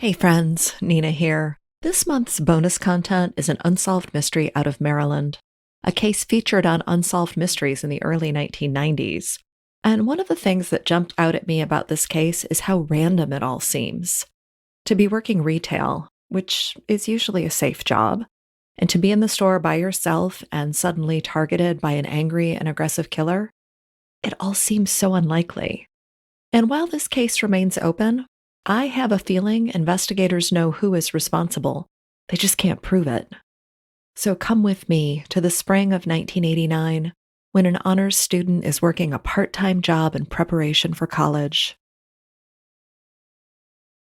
Hey friends, Nina here. This month's bonus content is an unsolved mystery out of Maryland, a case featured on Unsolved Mysteries in the early 1990s. And one of the things that jumped out at me about this case is how random it all seems. To be working retail, which is usually a safe job, and to be in the store by yourself and suddenly targeted by an angry and aggressive killer, it all seems so unlikely. And while this case remains open, I have a feeling investigators know who is responsible. They just can't prove it. So come with me to the spring of 1989, when an honors student is working a part-time job in preparation for college.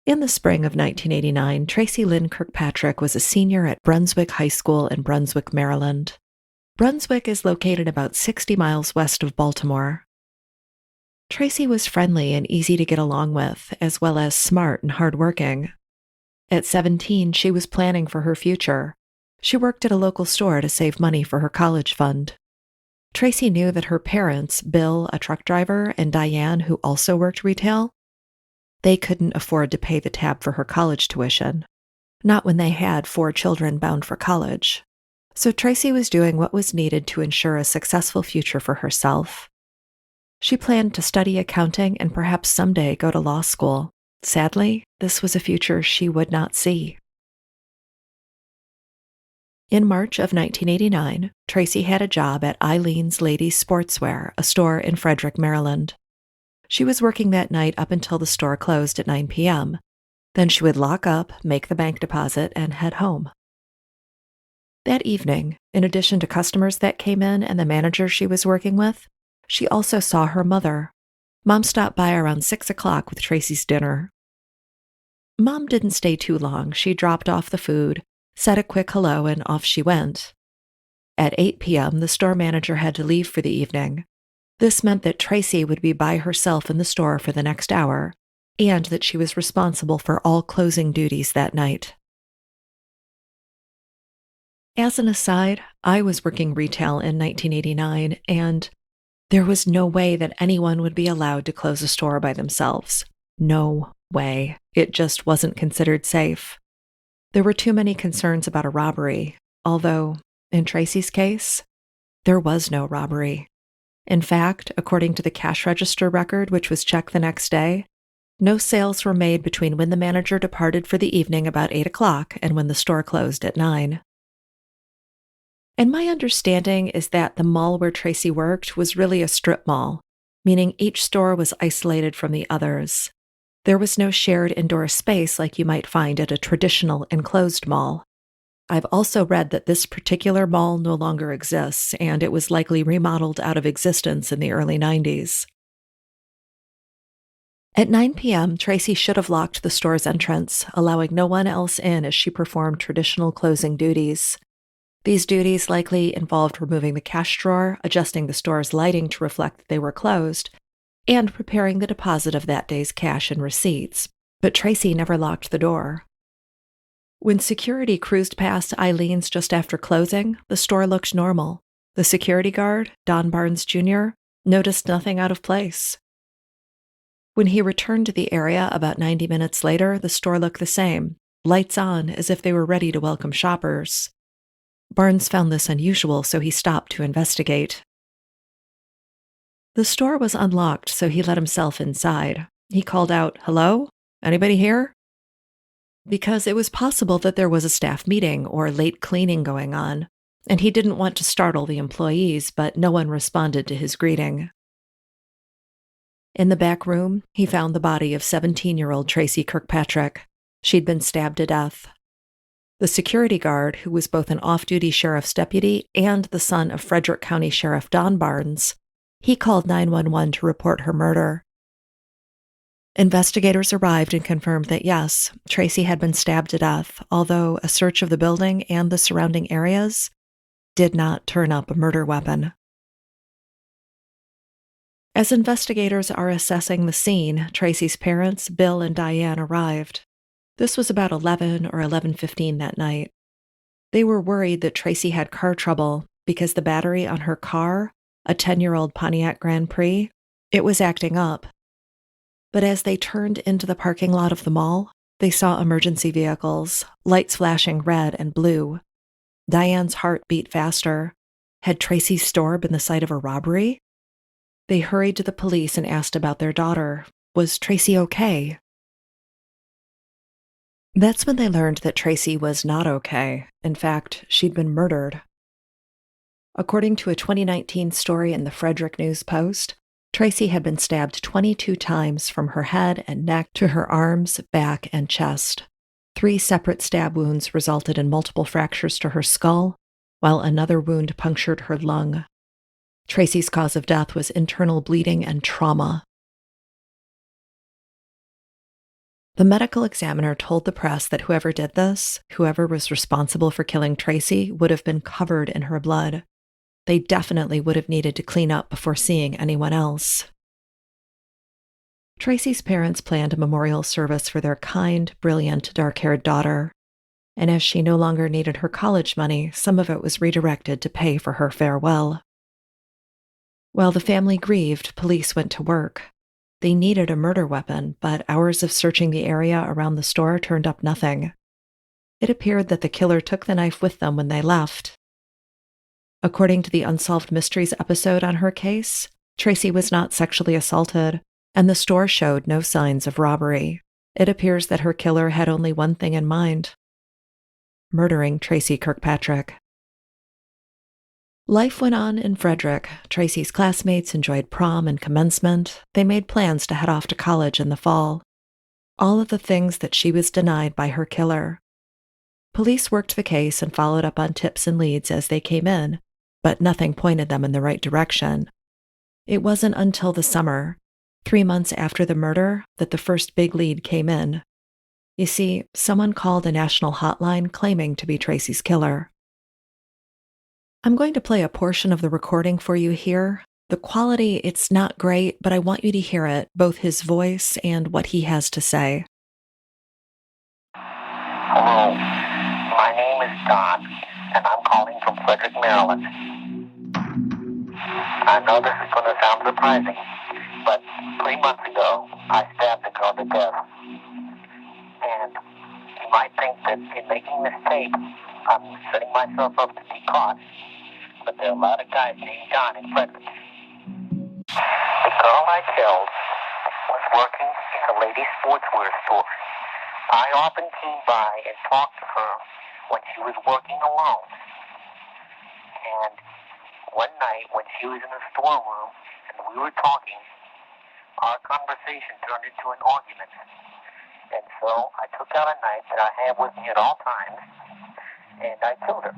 In the spring of 1989, Tracy Lynn Kirkpatrick was a senior at Brunswick High School in Brunswick, Maryland. Brunswick is located about 60 miles west of Baltimore. Tracy was friendly and easy to get along with, as well as smart and hardworking. At 17, she was planning for her future. She worked at a local store to save money for her college fund. Tracy knew that her parents, Bill, a truck driver, and Diane, who also worked retail, they couldn't afford to pay the tab for her college tuition, not when they had 4 children bound for college. So Tracy was doing what was needed to ensure a successful future for herself. She planned to study accounting and perhaps someday go to law school. Sadly, this was a future she would not see. In March of 1989, Tracy had a job at Eileen's Ladies Sportswear, a store in Frederick, Maryland. She was working that night up until the store closed at 9 p.m. Then she would lock up, make the bank deposit, and head home. That evening, in addition to customers that came in and the manager she was working with, she also saw her mother. Mom stopped by around 6 o'clock with Tracy's dinner. Mom didn't stay too long. She dropped off the food, said a quick hello, and off she went. At 8 p.m., the store manager had to leave for the evening. This meant that Tracy would be by herself in the store for the next hour, and that she was responsible for all closing duties that night. As an aside, I was working retail in 1989, and there was no way that anyone would be allowed to close a store by themselves. No way. It just wasn't considered safe. There were too many concerns about a robbery, although, in Tracy's case, there was no robbery. In fact, according to the cash register record, which was checked the next day, no sales were made between when the manager departed for the evening about 8 o'clock and when the store closed at 9. And my understanding is that the mall where Tracy worked was really a strip mall, meaning each store was isolated from the others. There was no shared indoor space like you might find at a traditional enclosed mall. I've also read that this particular mall no longer exists, and it was likely remodeled out of existence in the early 90s. At 9 p.m., Tracy should have locked the store's entrance, allowing no one else in as she performed traditional closing duties. These duties likely involved removing the cash drawer, adjusting the store's lighting to reflect that they were closed, and preparing the deposit of that day's cash and receipts. But Tracy never locked the door. When security cruised past Eileen's just after closing, the store looked normal. The security guard, Don Barnes Jr., noticed nothing out of place. When he returned to the area about 90 minutes later, the store looked the same, lights on as if they were ready to welcome shoppers. Barnes found this unusual, so he stopped to investigate. The store was unlocked, so he let himself inside. He called out, "Hello? Anybody here?" Because it was possible that there was a staff meeting or late cleaning going on, and he didn't want to startle the employees, but no one responded to his greeting. In the back room, he found the body of 17-year-old Tracy Kirkpatrick. She'd been stabbed to death. The security guard, who was both an off-duty sheriff's deputy and the son of Frederick County Sheriff Don Barnes, he called 911 to report her murder. Investigators arrived and confirmed that yes, Tracy had been stabbed to death, although a search of the building and the surrounding areas did not turn up a murder weapon. As investigators are assessing the scene, Tracy's parents, Bill and Diane, arrived. This was about 11 or 11:15 that night. They were worried that Tracy had car trouble because the battery on her car, a 10-year-old Pontiac Grand Prix, it was acting up. But as they turned into the parking lot of the mall, They saw emergency vehicles, lights flashing red and blue. Diane's heart beat faster. Had Tracy's store been the site of a robbery? They hurried to the police and asked about their daughter. Was Tracy okay? That's when they learned that Tracy was not okay. In fact, she'd been murdered. According to a 2019 story in the Frederick News Post, Tracy had been stabbed 22 times from her head and neck to her arms, back, and chest. 3 separate stab wounds resulted in multiple fractures to her skull, while another wound punctured her lung. Tracy's cause of death was internal bleeding and trauma. The medical examiner told the press that whoever did this, whoever was responsible for killing Tracy, would have been covered in her blood. They definitely would have needed to clean up before seeing anyone else. Tracy's parents planned a memorial service for their kind, brilliant, dark-haired daughter. And as she no longer needed her college money, some of it was redirected to pay for her farewell. While the family grieved, police went to work. They needed a murder weapon, but hours of searching the area around the store turned up nothing. It appeared that the killer took the knife with them when they left. According to the Unsolved Mysteries episode on her case, Tracy was not sexually assaulted, and the store showed no signs of robbery. It appears that her killer had only one thing in mind: murdering Tracy Kirkpatrick. Life went on in Frederick. Tracy's classmates enjoyed prom and commencement. They made plans to head off to college in the fall. All of the things that she was denied by her killer. Police worked the case and followed up on tips and leads as they came in, but nothing pointed them in the right direction. It wasn't until the summer, 3 months after the murder, that the first big lead came in. You see, someone called a national hotline claiming to be Tracy's killer. I'm going to play a portion of the recording for you here. The quality, it's not great, but I want you to hear it, both his voice and what he has to say. Hello, my name is Don, and I'm calling from Frederick, Maryland. I know this is going to sound surprising, but 3 months ago, I stabbed a girl to death. And you might think that in making this tape, I'm setting myself up to be caught, but there are a lot of guys named Don in Frederick. The girl I killed was working in a ladies' sportswear store. I often came by and talked to her when she was working alone. And one night when she was in the storeroom and we were talking, our conversation turned into an argument. And so I took out a knife that I have with me at all times, and I killed her.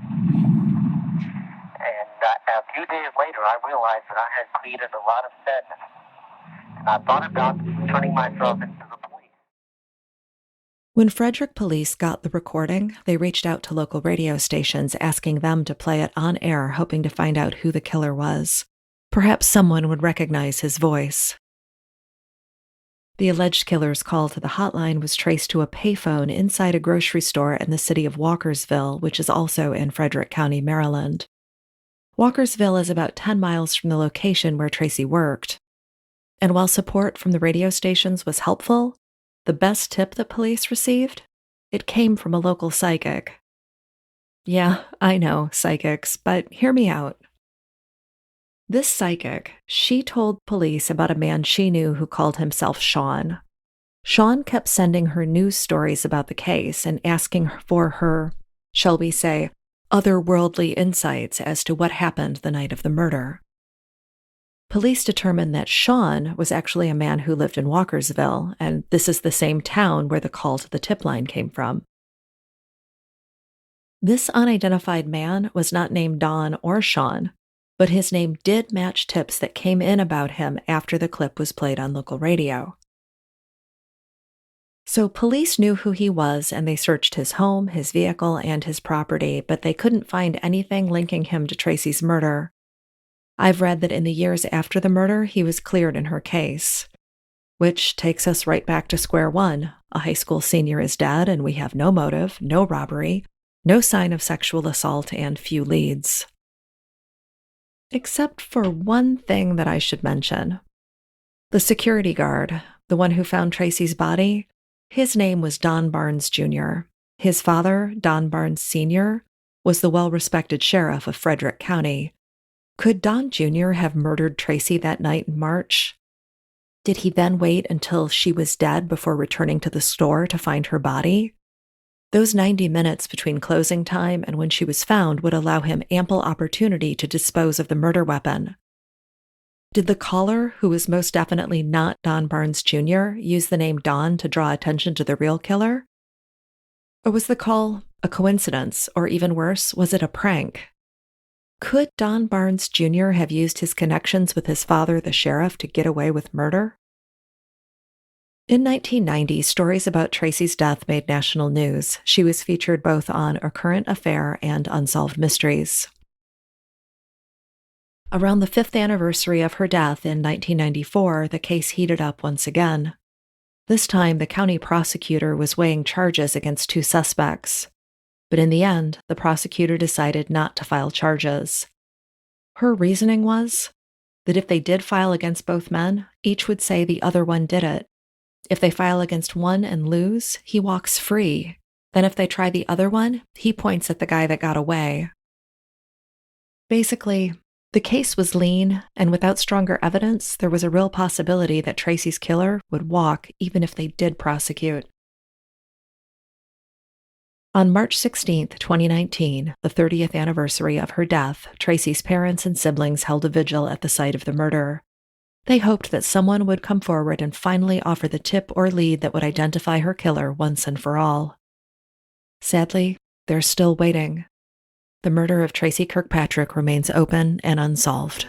And a few days later, I realized that I had created a lot of sadness. And I thought about turning myself into the police. When Frederick police got the recording, they reached out to local radio stations asking them to play it on air, hoping to find out who the killer was. Perhaps someone would recognize his voice. The alleged killer's call to the hotline was traced to a payphone inside a grocery store in the city of Walkersville, which is also in Frederick County, Maryland. Walkersville is about 10 miles from the location where Tracy worked. And while support from the radio stations was helpful, the best tip that police received? It came from a local psychic. Yeah, I know, psychics, but hear me out. This psychic, she told police about a man she knew who called himself Sean. Sean kept sending her news stories about the case and asking for her, shall we say, otherworldly insights as to what happened the night of the murder. Police determined that Sean was actually a man who lived in Walkersville, and this is the same town where the call to the tip line came from. This unidentified man was not named Don or Sean, but his name did match tips that came in about him after the clip was played on local radio. So police knew who he was, and they searched his home, his vehicle, and his property, but they couldn't find anything linking him to Tracy's murder. I've read that in the years after the murder, he was cleared in her case. Which takes us right back to square one. A high school senior is dead, and we have no motive, no robbery, no sign of sexual assault, and few leads. Except for one thing that I should mention. The security guard, the one who found Tracy's body, His name was Don Barnes Jr. His father, Don Barnes Sr., was the well-respected sheriff of Frederick County. Could Don Jr. have murdered Tracy that night in March? Did he then wait until she was dead before returning to the store to find her body? Those 90 minutes between closing time and when she was found would allow him ample opportunity to dispose of the murder weapon. Did the caller, who was most definitely not Don Barnes Jr., use the name Don to draw attention to the real killer? Or was the call a coincidence, or even worse, was it a prank? Could Don Barnes Jr. have used his connections with his father, the sheriff, to get away with murder? In 1990, stories about Tracy's death made national news. She was featured both on A Current Affair and Unsolved Mysteries. Around the 5th anniversary of her death in 1994, the case heated up once again. This time, the county prosecutor was weighing charges against 2 suspects. But in the end, the prosecutor decided not to file charges. Her reasoning was that if they did file against both men, each would say the other one did it. If they file against one and lose, he walks free. Then if they try the other one, he points at the guy that got away. Basically, the case was lean, and without stronger evidence, there was a real possibility that Tracy's killer would walk even if they did prosecute. On March 16, 2019, the 30th anniversary of her death, Tracy's parents and siblings held a vigil at the site of the murder. They hoped that someone would come forward and finally offer the tip or lead that would identify her killer once and for all. Sadly, they're still waiting. The murder of Tracy Kirkpatrick remains open and unsolved.